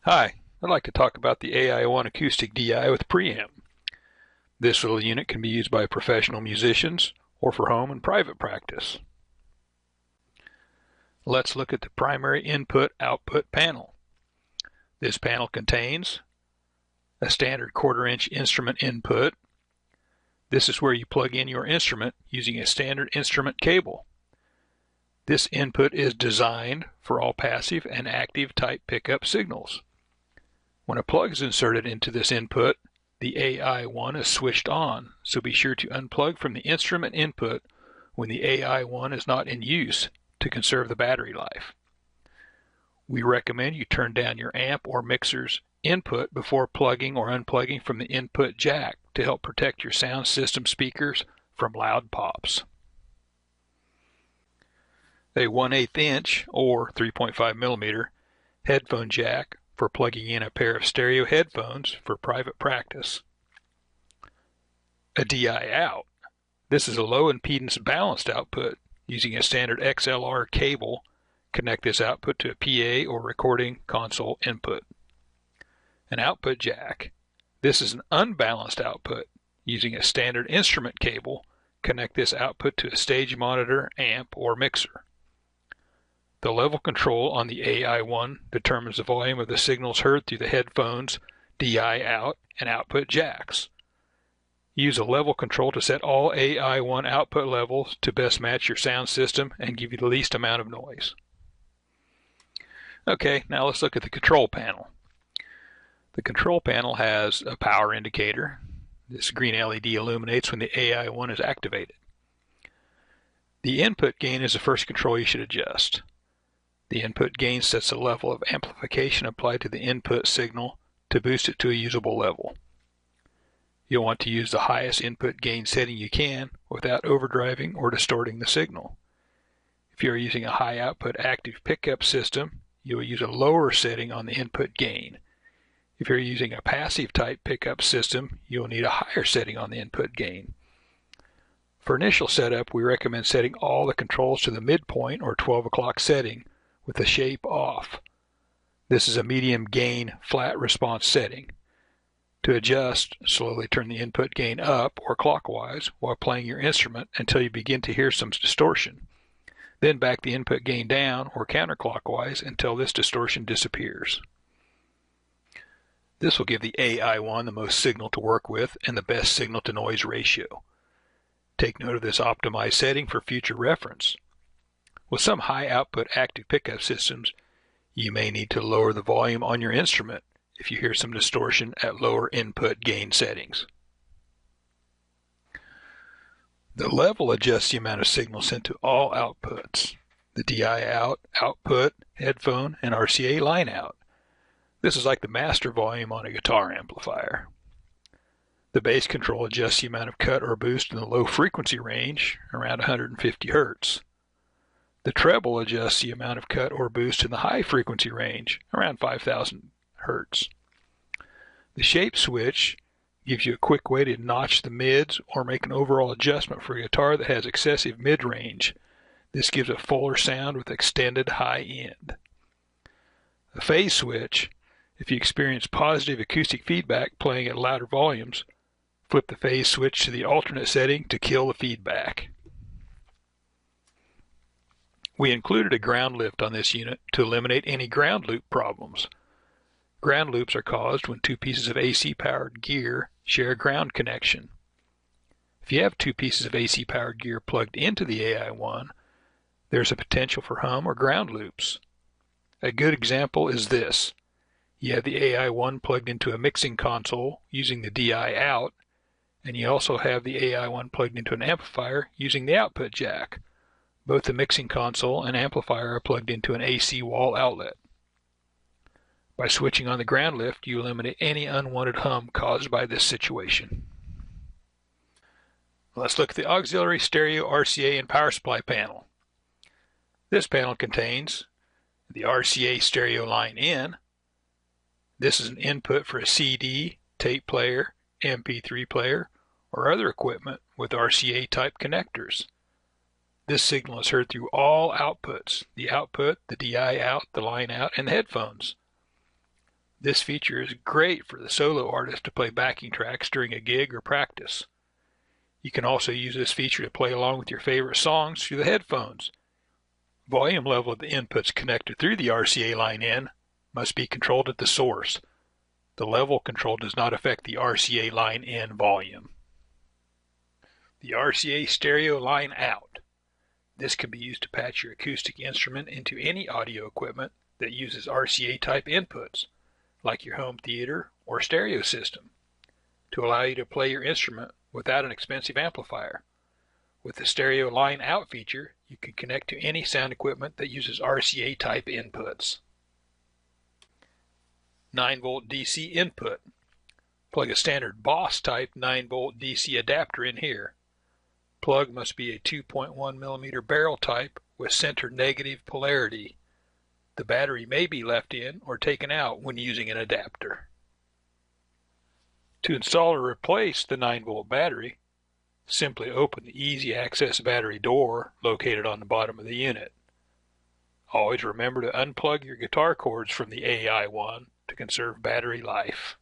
Hi, I'd like to talk about the Ai1 acoustic DI with preamp. This little unit can be used by professional musicians or for home and private practice. Let's look at the primary input-output panel. This panel contains a standard 1/4-inch instrument input. This is where you plug in your instrument using a standard instrument cable. This input is designed for all passive and active type pickup signals. When a plug is inserted into this input, the Ai1 is switched on, so be sure to unplug from the instrument input when the Ai1 is not in use to conserve the battery life. We recommend you turn down your amp or mixer's input before plugging or unplugging from the input jack to help protect your sound system speakers from loud pops. A 1/8 inch or 3.5 millimeter headphone jack for plugging in a pair of stereo headphones for private practice. A DI out. This is a low impedance balanced output. Using a standard XLR cable, connect this output to a PA or recording console input. An output jack. This is an unbalanced output. Using a standard instrument cable, connect this output to a stage monitor, amp, or mixer. The level control on the Ai1 determines the volume of the signals heard through the headphones, DI out, and output jacks. Use a level control to set all Ai1 output levels to best match your sound system and give you the least amount of noise. Okay, now let's look at the control panel. The control panel has a power indicator. This green LED illuminates when the Ai1 is activated. The input gain is the first control you should adjust. The input gain sets the level of amplification applied to the input signal to boost it to a usable level. You'll want to use the highest input gain setting you can without overdriving or distorting the signal. If you are using a high output active pickup system, you will use a lower setting on the input gain. If you're using a passive type pickup system, you will need a higher setting on the input gain. For initial setup, we recommend setting all the controls to the midpoint or 12 o'clock setting with the shape off. This is a medium gain flat response setting. To adjust, slowly turn the input gain up or clockwise while playing your instrument until you begin to hear some distortion. Then back the input gain down or counterclockwise until this distortion disappears. This will give the Ai1 the most signal to work with and the best signal to noise ratio. Take note of this optimized setting for future reference. With some high output active pickup systems, you may need to lower the volume on your instrument if you hear some distortion at lower input gain settings. The level adjusts the amount of signal sent to all outputs. The DI out, output, headphone, and RCA line out. This is like the master volume on a guitar amplifier. The bass control adjusts the amount of cut or boost in the low frequency range, around 150 Hz. The treble adjusts the amount of cut or boost in the high frequency range, around 5,000 Hz. The shape switch gives you a quick way to notch the mids or make an overall adjustment for a guitar that has excessive mid-range. This gives a fuller sound with extended high end. The phase switch, if you experience positive acoustic feedback playing at louder volumes, flip the phase switch to the alternate setting to kill the feedback. We included a ground lift on this unit to eliminate any ground loop problems. Ground loops are caused when two pieces of AC-powered gear share a ground connection. If you have two pieces of AC-powered gear plugged into the Ai1, there's a potential for hum or ground loops. A good example is this. You have the Ai1 plugged into a mixing console using the DI out, and you also have the Ai1 plugged into an amplifier using the output jack. Both the mixing console and amplifier are plugged into an AC wall outlet. By switching on the ground lift, you eliminate any unwanted hum caused by this situation. Let's look at the auxiliary stereo RCA and power supply panel. This panel contains The RCA stereo line in. This is an input for a CD, tape player, MP3 player, or other equipment with RCA type connectors. This signal is heard through all outputs, the output, the DI out, the line out, and the headphones. This feature is great for the solo artist to play backing tracks during a gig or practice. You can also use this feature to play along with your favorite songs through the headphones. Volume level of the inputs connected through the RCA line in must be controlled at the source. The level control does not affect the RCA line in volume. The RCA stereo line out. This can be used to patch your acoustic instrument into any audio equipment that uses RCA type inputs, like your home theater or stereo system, to allow you to play your instrument without an expensive amplifier. With the stereo line out feature, you can connect to any sound equipment that uses RCA type inputs. 9-volt DC input. Plug a standard Boss type 9-volt DC adapter in here. Plug must be a 2.1 millimeter barrel type with center negative polarity. The battery may be left in or taken out when using an adapter. To install or replace the 9-volt battery, simply open the easy access battery door located on the bottom of the unit. Always remember to unplug your guitar cords from the Ai1 to conserve battery life.